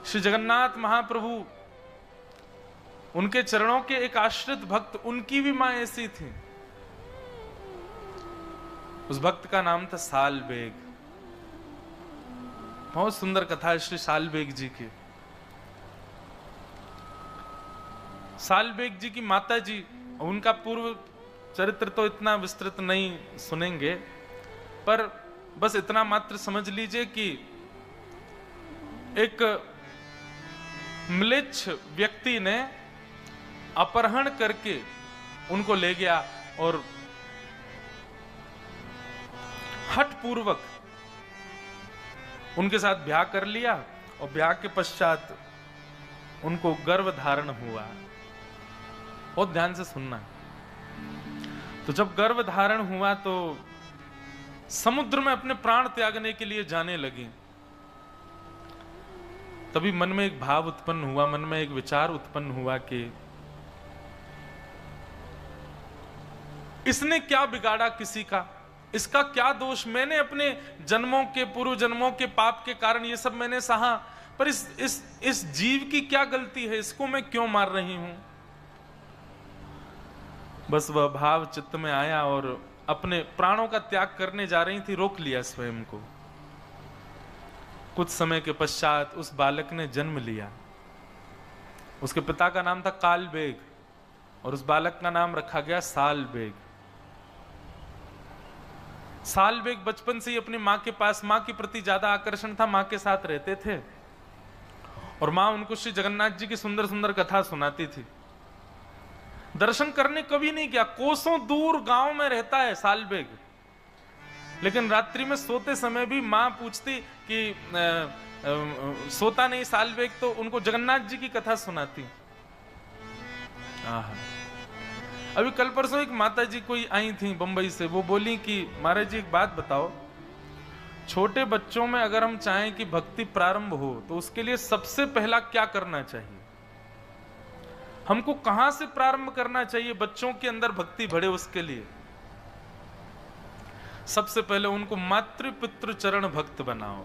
श्री जगन्नाथ महाप्रभु, उनके चरणों के एक आश्रित भक्त, उनकी भी मां ऐसी थी। उस भक्त का नाम था सालबेग। बहुत सुंदर कथा है श्री सालबेग जी की। सालबेग जी की माता जी, उनका पूर्व चरित्र तो इतना विस्तृत नहीं सुनेंगे, पर बस इतना मात्र समझ लीजिए कि एक म्लेच्छ व्यक्ति ने अपहरण करके उनको ले गया और हठपूर्वक उनके साथ ब्याह कर लिया, और ब्याह के पश्चात उनको गर्भ धारण हुआ। बहुत ध्यान से सुनना। तो जब गर्भ धारण हुआ तो समुद्र में अपने प्राण त्यागने के लिए जाने लगी। तभी मन में एक भाव उत्पन्न हुआ, मन में एक विचार उत्पन्न हुआ कि इसने क्या बिगाड़ा किसी का, इसका क्या दोष, मैंने अपने जन्मों के, पूर्व जन्मों के पाप के कारण ये सब मैंने सहा, पर इस जीव की क्या गलती है, इसको मैं क्यों मार रही हूं। बस वह भाव चित्त में आया और अपने प्राणों का त्याग करने जा रही थी, रोक लिया स्वयं को। कुछ समय के पश्चात उस बालक ने जन्म लिया। उसके पिता का नाम था कालबेग और उस बालक का नाम रखा गया सालबेग। सालबेग बचपन से ही अपनी मां के पास, मां के प्रति ज्यादा आकर्षण था, मां के साथ रहते थे और मां उनको श्री जगन्नाथ जी की सुंदर सुंदर कथा सुनाती थी। दर्शन करने कभी नहीं गया, कोसों दूर गांव में रहता है सालबेग, लेकिन रात्रि में सोते समय भी मां पूछती कि सोता नहीं सालबेग, तो उनको जगन्नाथ जी की कथा सुनाती। अभी कल परसों एक माता जी कोई आई थी बंबई से, वो बोली कि महाराज जी एक बात बताओ, छोटे बच्चों में अगर हम चाहें कि भक्ति प्रारंभ हो तो उसके लिए सबसे पहला क्या करना चाहिए, हमको कहां से प्रारंभ करना चाहिए बच्चों के अंदर भक्ति बढ़े उसके लिए। सबसे पहले उनको मातृ पितृ चरण भक्त बनाओ।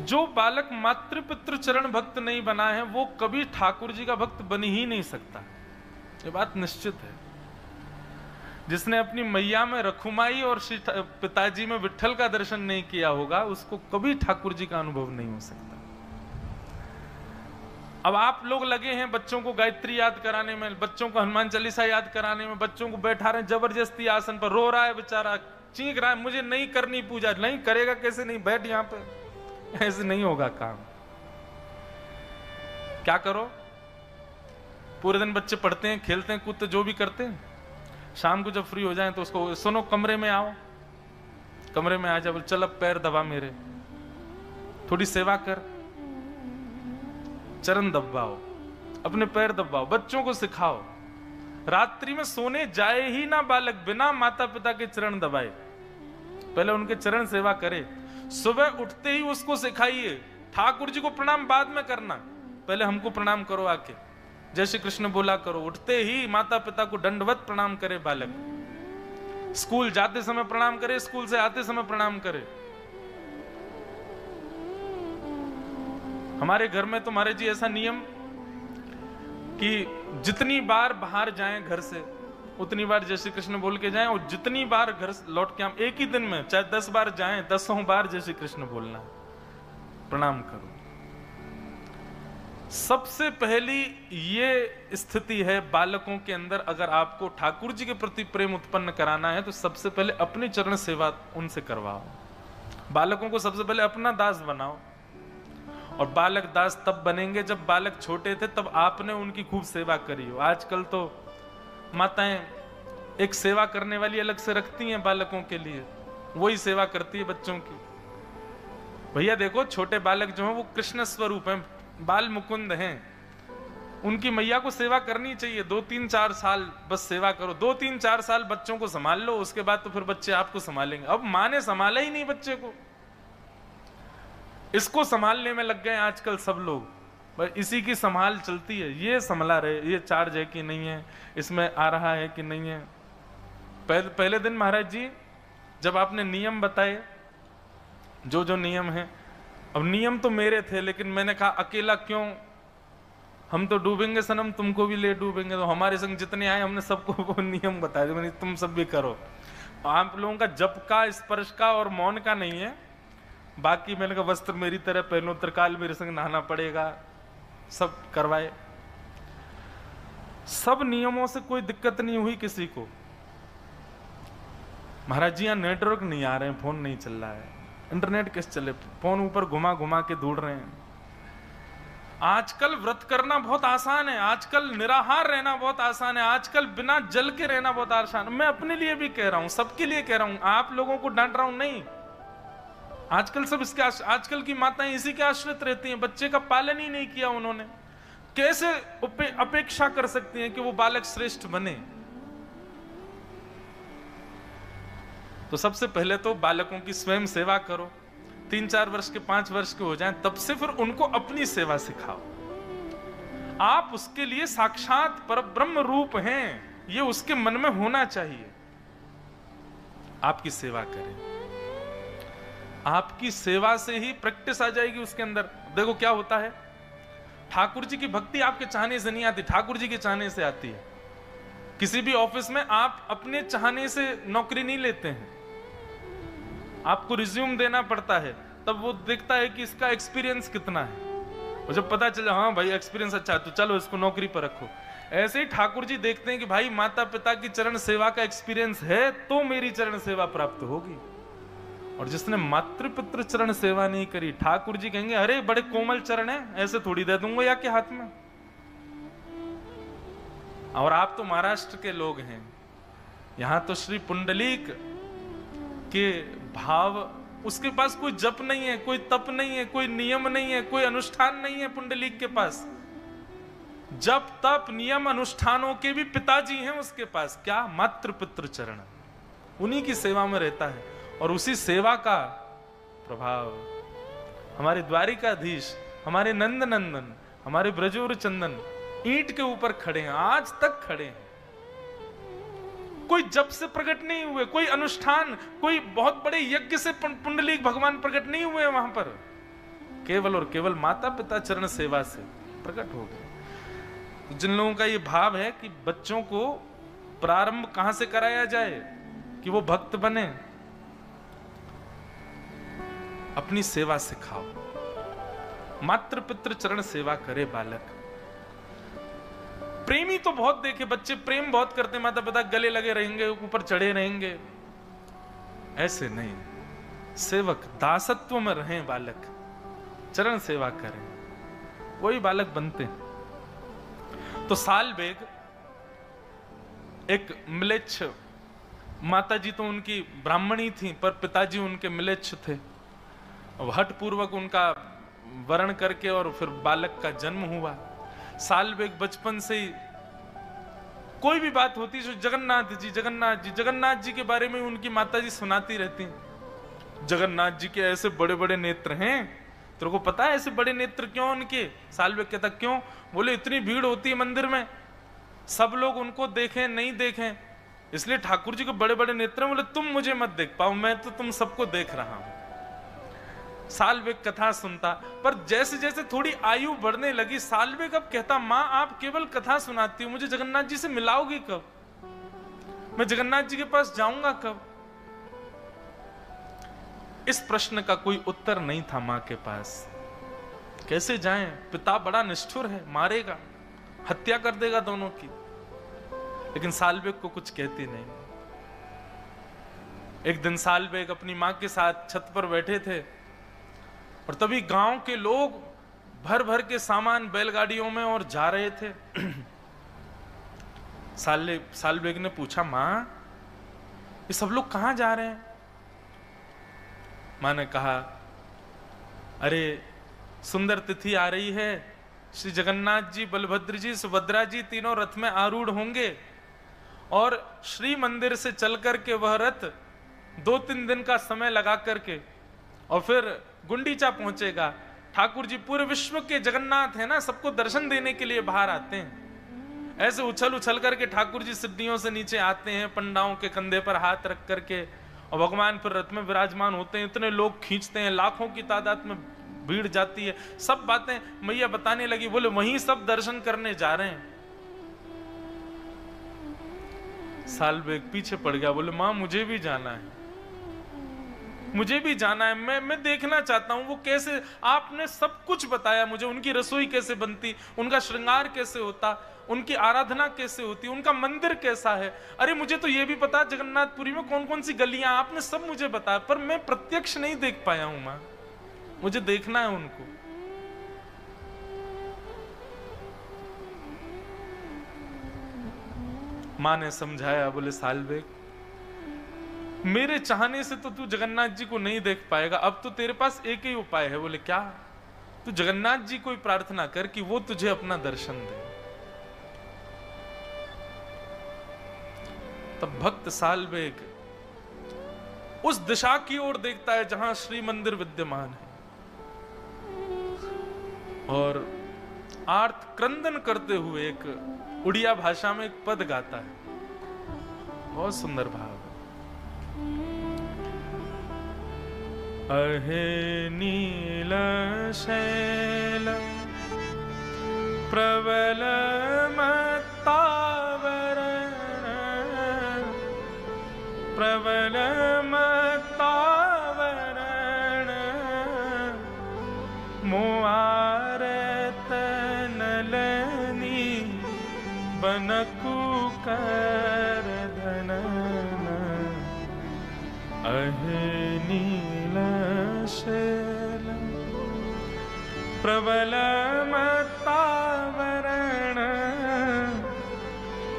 जो बालक मातृ पितृ चरण भक्त नहीं बना है वो कभी ठाकुर जी का भक्त बन ही नहीं सकता, ये बात निश्चित है। जिसने अपनी मैया में रखुमाई और श्री पिताजी में विट्ठल का दर्शन नहीं किया होगा उसको कभी ठाकुर जी का अनुभव नहीं हो सकता। अब आप लोग लगे हैं बच्चों को गायत्री याद कराने में, बच्चों को हनुमान चालीसा याद कराने में, बच्चों को बैठा रहे जबरदस्ती आसन पर, रो रहा है बेचारा, चीख रहा है मुझे नहीं करनी पूजा, नहीं करेगा कैसे नहीं, बैठ यहां पे, ऐसे नहीं होगा काम। क्या करो, पूरे दिन बच्चे पढ़ते हैं, खेलते हैं, कूदते, जो भी करते हैं, शाम को जब फ्री हो जाए तो उसको सुनो कमरे में आओ, कमरे में आ जा, बोल चल अब पैर दबा मेरे, थोड़ी सेवा कर, चरण दबाओ, अपने पैर दबाओ, बच्चों को सिखाओ। रात्रि में सोने जाए ही ना बालक बिना माता पिता के चरण दबाए, पहले उनके चरण सेवा करे। सुबह उठते ही उसको सिखाइए, ठाकुर जी को प्रणाम बाद में करना, पहले हमको प्रणाम करो आके, जय श्री कृष्ण बोला करो। उठते ही माता पिता को दंडवत प्रणाम करे बालक, स्कूल जाते समय प्रणाम करे, स्कूल से आते समय प्रणाम करे। हमारे घर में तुम्हारे जी ऐसा नियम कि जितनी बार बाहर जाएं घर से उतनी बार जय श्री कृष्ण बोल के जाएं, और जितनी बार घर लौट के हम एक ही दिन में चाहे 10 बार जाएं, 10 बार जय श्री कृष्ण बोलना, प्रणाम करो। सबसे पहली ये स्थिति है बालकों के अंदर, अगर आपको ठाकुर जी के प्रति प्रेम उत्पन्न कराना है तो सबसे पहले अपनी चरण सेवा उनसे करवाओ। बालकों को सबसे पहले अपना दास बनाओ, और बालक दास तब बनेंगे जब बालक छोटे थे तब आपने उनकी खूब सेवा करी हो। आजकल तो माताएं एक सेवा करने वाली अलग से रखती हैं बालकों के लिए, वही सेवा करती है बच्चों की। भैया देखो छोटे बालक जो हैं वो कृष्ण स्वरूप हैं, बाल मुकुंद हैं, उनकी मैया को सेवा करनी चाहिए। 2-3-4 साल बस सेवा करो, 2-3-4 साल बच्चों को संभाल लो, उसके बाद तो फिर बच्चे आपको संभालेंगे। अब माँ ने संभाला ही नहीं बच्चे को, इसको संभालने में लग गए आजकल सब लोग, बस इसी की संभाल चलती है, ये संभला रहे, ये चार्ज है कि नहीं है, इसमें आ रहा है कि नहीं है। पहले दिन महाराज जी जब आपने नियम बताए, जो जो नियम है, अब नियम तो मेरे थे, लेकिन मैंने कहा अकेला क्यों, हम तो डूबेंगे सनम, तुमको भी ले डूबेंगे। तो हमारे संग जितने आए हमने सबको वो नियम बताया, मैंने तुम सब भी करो। आप लोगों का जप का, स्पर्श का और मौन का नहीं है, बाकी मैंने कहा वस्त्र मेरी तरह पहनो, त्रिकाल मेरे संग नहाना पड़ेगा, सब करवाए। सब नियमों से कोई दिक्कत नहीं हुई किसी को। महाराज जी यहाँ नेटवर्क नहीं आ रहे हैं, फोन नहीं चल रहा है, इंटरनेट कैसे चले, फोन ऊपर घुमा घुमा के ढूंढ रहे हैं। आजकल व्रत करना बहुत आसान है, आजकल निराहार रहना बहुत आसान है, आजकल बिना जल के रहना बहुत आसान है। मैं अपने लिए भी कह रहा हूं, सबके लिए कह रहा हूं, आप लोगों को डांट रहा हूं नहीं। आजकल सब इसके आजकल की माताएं इसी के आश्रित रहती हैं, बच्चे का पालन ही नहीं किया उन्होंने, कैसे अपेक्षा कर सकती हैं कि वो बालक श्रेष्ठ बने। तो सबसे पहले तो बालकों की स्वयं सेवा करो, 3-4 वर्ष के 5 वर्ष के हो जाएं, तब से फिर उनको अपनी सेवा सिखाओ। आप उसके लिए साक्षात परब्रह्म रूप हैं, ये उसके मन में होना चाहिए। आपकी सेवा करें, आपकी सेवा से ही प्रैक्टिस आ जाएगी उसके अंदर। देखो क्या होता है, ठाकुर जी की भक्ति आपके चाहने से नहीं आती, ठाकुर जी के चाहने से आती है। किसी भी ऑफिस में आप अपने चाहने से नौकरी नहीं लेते हैं, आपको रिज्यूम देना पड़ता है, तब वो देखता है कि इसका एक्सपीरियंस कितना है, और जब पता चला हाँ भाई एक्सपीरियंस अच्छा है तो चलो इसको नौकरी पर रखो। ऐसे ही ठाकुर जी देखते हैं कि भाई माता पिता की चरण सेवा का एक्सपीरियंस है तो मेरी चरण सेवा प्राप्त होगी। और जिसने मातृपितृ चरण सेवा नहीं करी, ठाकुर जी कहेंगे अरे बड़े कोमल चरण है, ऐसे थोड़ी दे दूंगा या के हाथ में। और आप तो महाराष्ट्र के लोग हैं, यहां तो श्री पुंडलीक के भाव, उसके पास कोई जप नहीं है, कोई तप नहीं है, कोई नियम नहीं है, कोई अनुष्ठान नहीं है। पुंडलीक के पास जप तप नियम अनुष्ठानों के भी पिताजी हैं उसके पास, क्या मातृ पितृ चरण, उन्हीं की सेवा में रहता है। और उसी सेवा का प्रभाव हमारे द्वारिकाधीश, हमारे नंद नंदन, हमारे ब्रजोर चंदन ईंट के ऊपर खड़े हैं, आज तक खड़े हैं। कोई जप से प्रकट नहीं हुए, कोई अनुष्ठान, कोई बहुत बड़े यज्ञ से पुंडलीक भगवान प्रकट नहीं हुए वहां पर, केवल और केवल माता पिता चरण सेवा से प्रकट हो गए। जिन लोगों का ये भाव है कि बच्चों को प्रारंभ कहां से कराया जाए कि वो भक्त बने, अपनी सेवा सिखाओ, मातृ पितृ चरण सेवा करे बालक। प्रेमी तो बहुत देखे बच्चे, प्रेम बहुत करते, माता पिता गले लगे रहेंगे, ऊपर चढ़े रहेंगे, ऐसे नहीं। सेवक दासत्व में रहें बालक, चरण सेवा करें, वही बालक बनते हैं। तो साल बेग एक म्लेच्छ, माता जी तो उनकी ब्राह्मणी थी पर पिताजी उनके म्लेच्छ थे। हठ पूर्वक उनका वर्ण करके और फिर बालक का जन्म हुआ। साल बेग बचपन से ही कोई भी बात होती है, जगन्नाथ जी जगन्नाथ जी जगन्नाथ जी के बारे में उनकी माता जी सुनाती रहती, जगन्नाथ जी के ऐसे बड़े बड़े नेत्र हैं, तेरे को पता है ऐसे बड़े नेत्र क्यों उनके? साल बेग कहता क्यों? बोले इतनी भीड़ होती है मंदिर में, सब लोग उनको देखें नहीं देखें, इसलिए ठाकुर जी के बड़े बड़े नेत्र हैं। बोले तुम मुझे मत देख पाओ, मैं तो तुम सबको देख रहा हूं। सालबेग कथा सुनता, पर जैसे जैसे थोड़ी आयु बढ़ने लगी, सालबेग अब कहता माँ आप केवल कथा सुनाती हो, मुझे जगन्नाथ जी से मिलाओगी कब? मैं जगन्नाथ जी के पास जाऊंगा कब? इस प्रश्न का कोई उत्तर नहीं था मां के पास। कैसे जाएं? पिता बड़ा निष्ठुर है, मारेगा, हत्या कर देगा दोनों की। लेकिन सालबेग को कुछ कहती नहीं। एक दिन सालबेग अपनी मां के साथ छत पर बैठे थे और तभी गांव के लोग भर भर के सामान बैलगाड़ियों में और जा रहे थे। सालबेग ने पूछा मां ये सब लोग कहां जा रहे हैं? मां ने कहा अरे सुंदर तिथि आ रही है, श्री जगन्नाथ जी बलभद्र जी सुभद्रा जी तीनों रथ में आरूढ़ होंगे और श्री मंदिर से चल करके वह रथ 2-3 दिन का समय लगा करके और फिर गुंडीचा पहुंचेगा। ठाकुर जी पूरे विश्व के जगन्नाथ है ना, सबको दर्शन देने के लिए बाहर आते हैं। ऐसे उछल उछल करके ठाकुर जी सीढ़ियों से नीचे आते हैं, पंडाओं के कंधे पर हाथ रख करके, और भगवान फिर रथ में विराजमान होते हैं। इतने लोग खींचते हैं, लाखों की तादाद में भीड़ जाती है, सब बातें मैया बताने लगी। बोले वहीं सब दर्शन करने जा रहे हैं। सालबेग पीछे पड़ गया, बोले माँ मुझे भी जाना है, मुझे भी जाना है, मैं देखना चाहता हूं वो कैसे, आपने सब कुछ बताया मुझे, उनकी रसोई कैसे बनती, उनका श्रृंगार कैसे होता, उनकी आराधना कैसे होती, उनका मंदिर कैसा है। अरे मुझे तो ये भी पता जगन्नाथपुरी में कौन कौन सी गलियां, आपने सब मुझे बताया, पर मैं प्रत्यक्ष नहीं देख पाया हूं मां, मुझे देखना है उनको। मां ने समझाया, बोले सालबेग मेरे चाहने से तो तू जगन्नाथ जी को नहीं देख पाएगा, अब तो तेरे पास एक ही उपाय है। बोले क्या? तू जगन्नाथ जी को प्रार्थना कर कि वो तुझे अपना दर्शन दे। तब भक्त सालबेग उस दिशा की ओर देखता है जहां श्री मंदिर विद्यमान है और आर्त क्रंदन करते हुए एक उड़िया भाषा में एक पद गाता है, बहुत सुंदर भाव। अहे नील शैल प्रबल मत्तावरण, प्रबल मत्तावरण, मुआरत नलनी बनकु कर धनन। अहे नीलशैलम प्रबल मत्तावरण,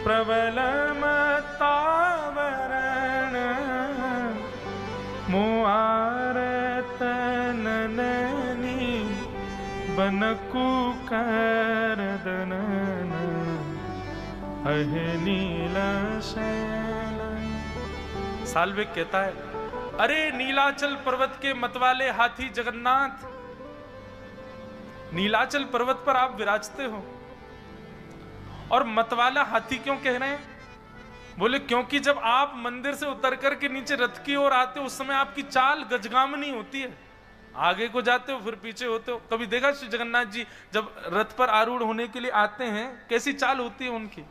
प्रबल मत्तावरण, मुआरत नलनी बनकु कर धनन। अहे नीलशैलम। सालबेग कहता है, अरे नीलाचल पर्वत के मतवाले हाथी जगन्नाथ, नीलाचल पर्वत पर आप विराजते हो और मतवाला हाथी क्यों कह रहे हैं? बोले क्योंकि जब आप मंदिर से उतर करके नीचे रथ की ओर आते हो उस समय आपकी चाल गजगामनी होती है, आगे को जाते हो फिर पीछे होते हो। कभी देखा श्री जगन्नाथ जी जब रथ पर आरूढ़ होने के लिए आते हैं कैसी चाल होती है उनकी?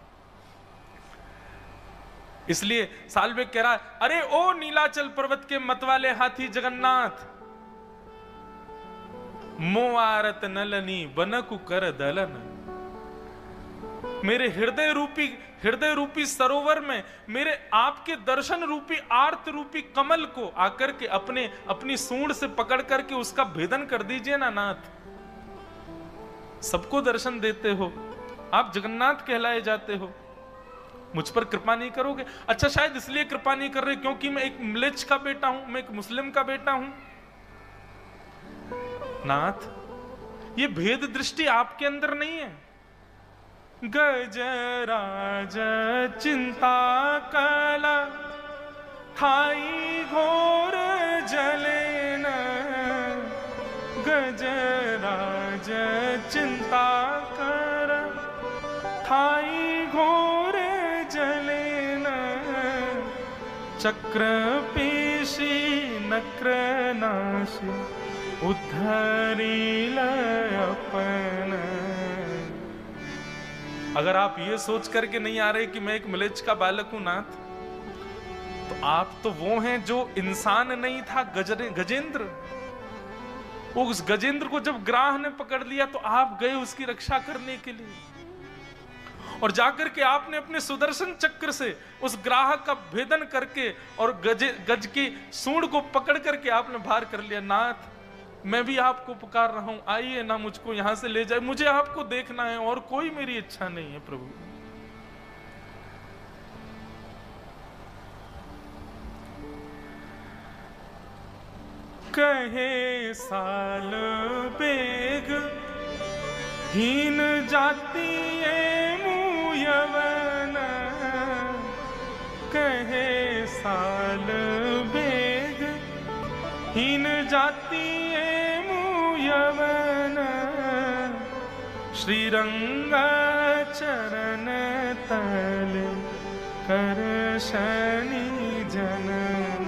इसलिए सालबेग कह रहा है, अरे ओ नीलाचल पर्वत के मतवाले हाथी जगन्नाथ, मोआरत नलनी बनकु कर दलन। मेरे हृदय रूपी सरोवर में मेरे आपके दर्शन रूपी आर्त रूपी कमल को आकर के अपनी सूंड से पकड़ करके उसका भेदन कर दीजिए ना नाथ। सबको दर्शन देते हो, आप जगन्नाथ कहलाए जाते हो, मुझ पर कृपा नहीं करोगे? अच्छा शायद इसलिए कृपा नहीं कर रहे क्योंकि मैं एक म्लेच्छ का बेटा हूं, मैं एक मुस्लिम का बेटा हूं। नाथ ये भेद दृष्टि आपके अंदर नहीं है। गजराज चिंता कला थाई घोर जलेन, गजराज चिंता कर थाई घोर जलेन, चक्र पेशी नक्र नाशी उद्धरील अपन। अगर आप ये सोच करके नहीं आ रहे कि मैं एक म्लेच्छ का बालक हूं नाथ, तो आप तो वो हैं जो इंसान नहीं था, गजेंद्र। वो उस गजेंद्र को जब ग्राह ने पकड़ लिया तो आप गए उसकी रक्षा करने के लिए, और जाकर के आपने अपने सुदर्शन चक्र से उस ग्राह का भेदन करके और गज की सूंड को पकड़ करके आपने भार कर लिया। नाथ मैं भी आपको पुकार रहा हूं, आइए ना मुझको यहां से ले जाए, मुझे आपको देखना है और कोई मेरी इच्छा नहीं है प्रभु। कहे सालबेग हीन जाति मुयवन, कहे सालबेग हीन जाति मुयवन, श्रीरंग चरण तल कर शनि जनन।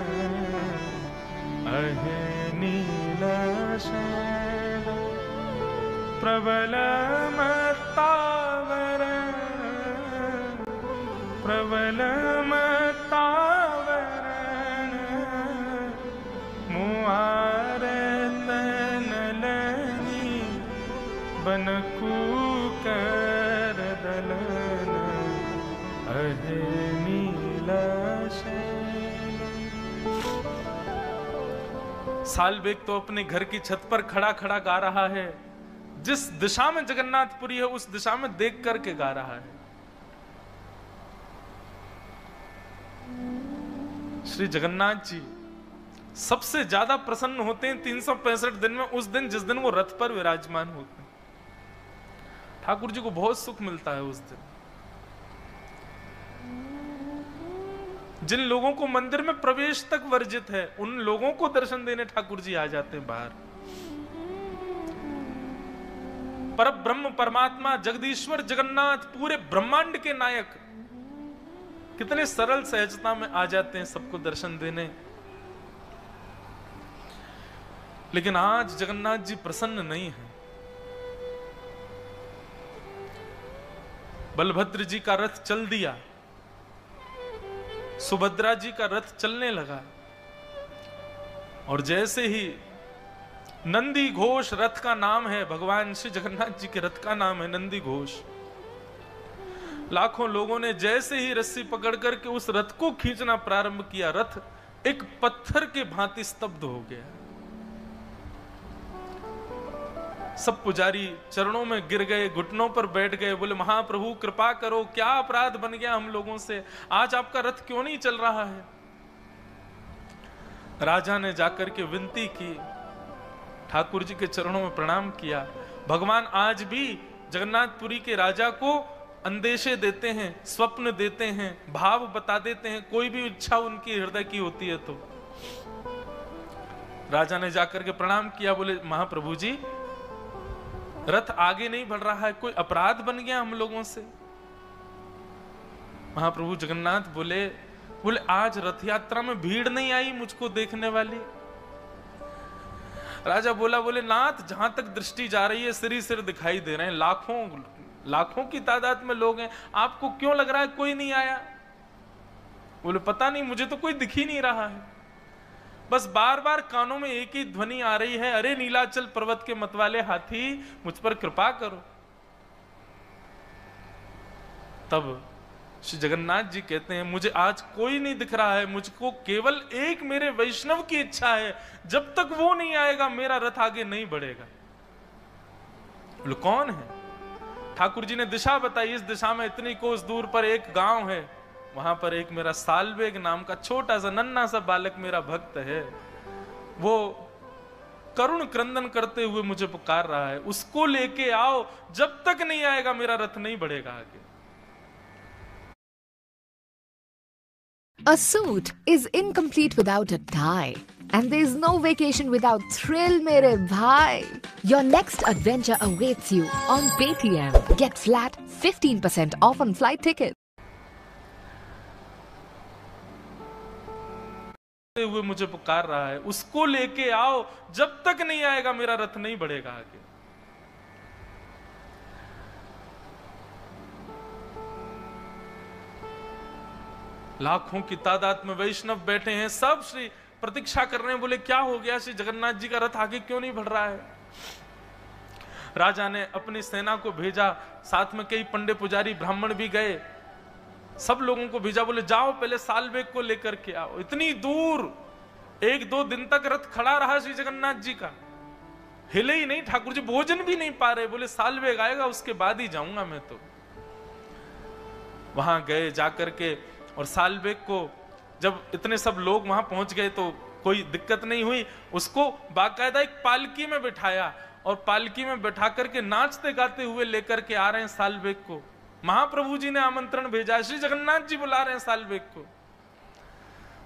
अहे नीलशैल प्रबल मत्तावर, प्रबल मत्तावर मुआर तनलनी बनकूकर दलन अहे नीला शैल। सालबेग तो अपने घर की छत पर खड़ा खड़ा गा रहा है, जिस दिशा में जगन्नाथपुरी है उस दिशा में देख करके गा रहा है। श्री जगन्नाथ जी सबसे ज्यादा प्रसन्न होते हैं 365 दिन में, उस दिन जिस दिन वो रथ पर विराजमान होते हैं। ठाकुर जी को बहुत सुख मिलता है उस दिन। जिन लोगों को मंदिर में प्रवेश तक वर्जित है, उन लोगों को दर्शन देने ठाकुर जी आ जाते हैं बाहर। पर ब्रह्म परमात्मा जगदीश्वर जगन्नाथ पूरे ब्रह्मांड के नायक कितने सरल सहजता में आ जाते हैं सबको दर्शन देने। लेकिन आज जगन्नाथ जी प्रसन्न नहीं है। बलभद्र जी का रथ चल दिया, सुभद्रा जी का रथ चलने लगा, और जैसे ही नंदी घोष रथ का नाम है, भगवान श्री जगन्नाथ जी के रथ का नाम है नंदी घोष। लाखों लोगों ने जैसे ही रस्सी पकड़ करके उस रथ को खींचना प्रारंभ किया, रथ एक पत्थर के भांति स्तब्ध हो गया। सब पुजारी चरणों में गिर गए, घुटनों पर बैठ गए, बोले महाप्रभु कृपा करो, क्या अपराध बन गया हम लोगों से, आज आपका रथ क्यों नहीं चल रहा है। राजा ने जाकर के विनती की, ठाकुर जी के चरणों में प्रणाम किया। भगवान आज भी जगन्नाथपुरी के राजा को अंदेशे देते हैं, स्वप्न देते हैं, भाव बता देते हैं, कोई भी इच्छा उनकी हृदय की होती है तो। राजा ने जाकर के प्रणाम किया, बोले महाप्रभु जी रथ आगे नहीं बढ़ रहा है, कोई अपराध बन गया हम लोगों से। महाप्रभु जगन्नाथ बोले आज रथ यात्रा में भीड़ नहीं आई मुझको देखने वाली। राजा बोले नाथ जहां तक दृष्टि जा रही है सिर ही सिर दिखाई दे रहे हैं, लाखों की तादाद में लोग हैं, आपको क्यों लग रहा है कोई नहीं आया। बोले पता नहीं, मुझे तो कोई दिख ही नहीं रहा है, बस बार बार कानों में एक ही ध्वनि आ रही है, अरे नीलाचल पर्वत के मतवाले हाथी मुझ पर कृपा करो। तब श्री जगन्नाथ जी कहते हैं मुझे आज कोई नहीं दिख रहा है, मुझको केवल एक मेरे वैष्णव की इच्छा है, जब तक वो नहीं आएगा मेरा रथ आगे नहीं बढ़ेगा। बोले कौन है। ठाकुर जी ने दिशा बताई, इस दिशा में इतनी कोस दूर पर एक गांव है, वहां पर एक मेरा सालबेग नाम का छोटा सा नन्हा सा बालक मेरा भक्त है, वो करुण क्रंदन करते हुए मुझे पुकार रहा है, उसको लेके आओ, जब तक नहीं आएगा मेरा रथ नहीं बढ़ेगा आगे। A suit is incomplete without a tie. And there's no vacation without thrill, mere bhai. Your next adventure awaits you on Paytm. Get flat 15% off on flight tickets. हुए मुझे पुकार रहा है, उसको लेके आओ, जब तक नहीं आएगा मेरा रथ नहीं बढ़ेगा आगे। लाखों की तादाद में वैष्णव बैठे हैं, सब श्री प्रतीक्षा कर रहे हैं, बोले क्या हो गया, श्री जगन्नाथ जी का रथ आगे क्यों नहीं बढ़ रहा है। राजा ने अपनी सेना को भेजा, साथ में कई पंडे पुजारी ब्राह्मण भी गए, सब लोगों को भेजा, बोले जाओ पहले सालबेग को लेकर के आओ। इतनी दूर 1-2 दिन तक रथ खड़ा रहा श्री जगन्नाथ जी का, हिले ही नहीं, ठाकुर जी भोजन भी नहीं पा रहे, बोले सालबेग आएगा उसके बाद ही जाऊंगा मैं तो। वहां गए जाकर के, और सालबेग को जब इतने सब लोग वहां पहुंच गए तो कोई दिक्कत नहीं हुई, उसको बाकायदा एक पालकी में बिठाया, और पालकी में बैठा करके नाचते गाते हुए लेकर के आ रहे हैं सालबेग को। महाप्रभु जी ने आमंत्रण भेजा, श्री जगन्नाथ जी बुला रहे हैं सालबेग को।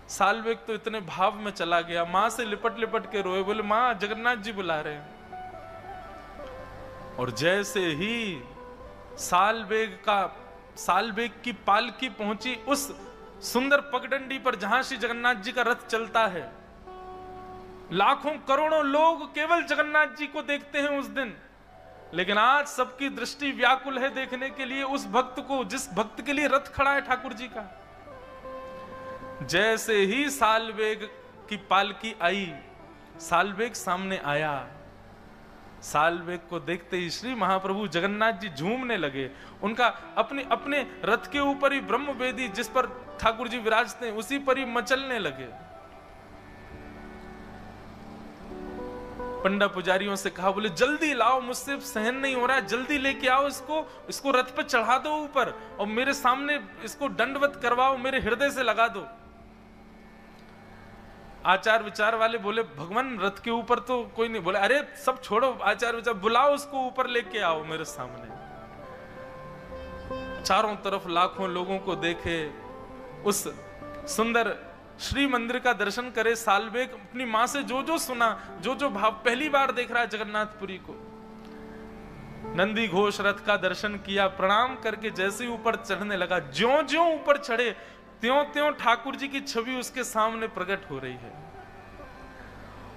सालबेग तो इतने भाव में चला गया, मां से लिपट लिपट के रोए, बोले मां जगन्नाथ जी बुला रहे हैं। और जैसे ही सालबेग की पालकी पहुंची उस सुंदर पगडंडी पर जहां श्री जगन्नाथ जी का रथ चलता है, लाखों करोड़ों लोग केवल जगन्नाथ जी को देखते हैं उस दिन। लेकिन आज सबकी दृष्टि व्याकुल है देखने के लिए उस भक्त को, जिस भक्त के लिए रथ खड़ा है ठाकुर जी का। जैसे ही सालवेग की पालकी आई, सालवेग सामने आया, सालवेग को देखते ही श्री महाप्रभु जगन्नाथ जी झूमने लगे। उनका अपने अपने रथ के ऊपर ही ब्रह्म वेदी जिस पर ठाकुर जी विराजते हैं उसी पर ही मचलने लगे। पंडा पुजारियों से कहा, बोले जल्दी लाओ, मुझसे सहन नहीं हो रहा है, जल्दी लेके आओ इसको रथ पे चढ़ा दो ऊपर और मेरे सामने इसको दंडवत करवाओ, मेरे हृदय से लगा दो। आचार विचार वाले बोले, भगवान रथ के ऊपर तो कोई नहीं। बोले अरे सब छोड़ो आचार विचार, बुलाओ उसको ऊपर लेके आओ मेरे सामने। चारों तरफ लाखों लोगों को देखे, उस सुंदर श्री मंदिर का दर्शन करे सालवेग, अपनी मां से जो जो सुना, जो जो भाव, पहली बार देख रहा है जगन्नाथपुरी को। नंदी घोष रथ का दर्शन किया, प्रणाम करके जैसे ही ऊपर चढ़ने लगा, ज्यों ज्यों ऊपर चढ़े त्यों त्यों ठाकुर जी की छवि उसके सामने प्रकट हो रही है।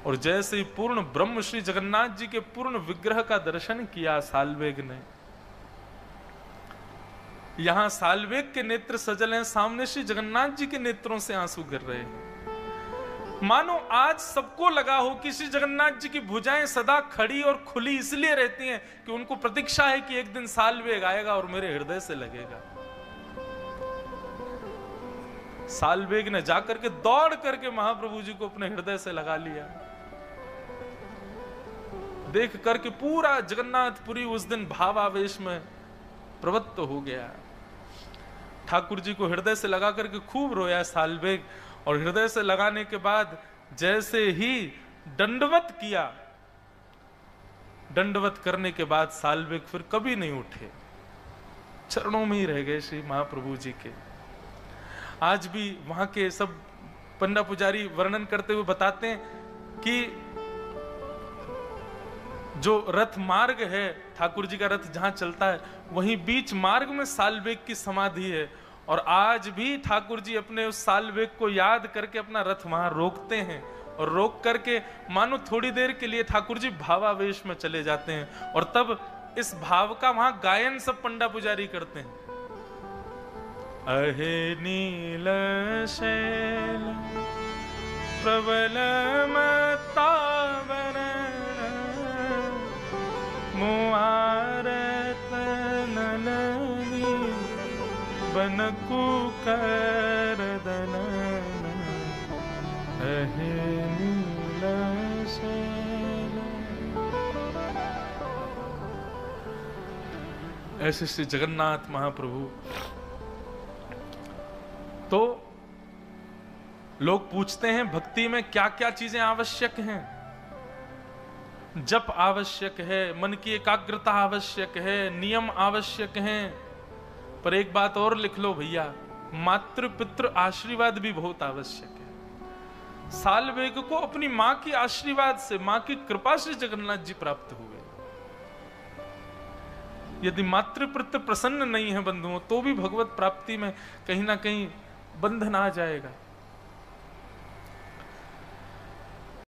और जैसे ही पूर्ण ब्रह्म श्री जगन्नाथ जी के पूर्ण विग्रह का दर्शन किया सालवेग ने, यहां सालवेग के नेत्र सजल हैं, सामने श्री जगन्नाथ जी के नेत्रों से आंसू गिर रहे हैं। मानो आज सबको लगा हो कि श्री जगन्नाथ जी की भुजाएं सदा खड़ी और खुली इसलिए रहती हैं कि उनको प्रतीक्षा है कि एक दिन सालवेग आएगा और मेरे हृदय से लगेगा। सालवेग ने जाकर के दौड़ करके महाप्रभु जी को अपने हृदय से लगा लिया। देख करके पूरा जगन्नाथपुरी उस दिन भावावेश में प्रवृत्त हो गया। ठाकुर जी को हृदय से लगा करके खूब रोया सालवेग, और हृदय से लगाने के बाद जैसे ही दंडवत किया, दंडवत करने के बाद सालवेग फिर कभी नहीं उठे, चरणों में ही रह गए श्री महाप्रभु जी के। आज भी वहां के सब पंडा पुजारी वर्णन करते हुए बताते हैं कि जो रथ मार्ग है, ठाकुर जी का रथ जहां चलता है, वहीं बीच मार्ग में सालवेग की समाधि है। और आज भी ठाकुर जी अपने उस सालवेग को याद करके अपना रथ वहां रोकते हैं, और रोक करके मानो थोड़ी देर के लिए ठाकुर जी भावावेश में चले जाते हैं, और तब इस भाव का वहां गायन सब पंडा पुजारी करते हैं। अहे नील शैल प्रबल मतावन मुआरत नलनी बनकु करदन अहे नील शैल। ऐसे श्री जगन्नाथ महाप्रभु। तो लोग पूछते हैं भक्ति में क्या क्या चीजें आवश्यक हैं। जप आवश्यक है, मन की एकाग्रता आवश्यक है, नियम आवश्यक हैं, पर एक बात और लिख लो भैया, मातृ पितृ आशीर्वाद भी बहुत आवश्यक है। सालवेग को अपनी मां की आशीर्वाद से, मां की कृपा से जगन्नाथ जी प्राप्त हुए। यदि मातृ पितृ प्रसन्न नहीं है बंधुओं, तो भी भगवत प्राप्ति में कहीं ना कहीं बंधन आ जाएगा।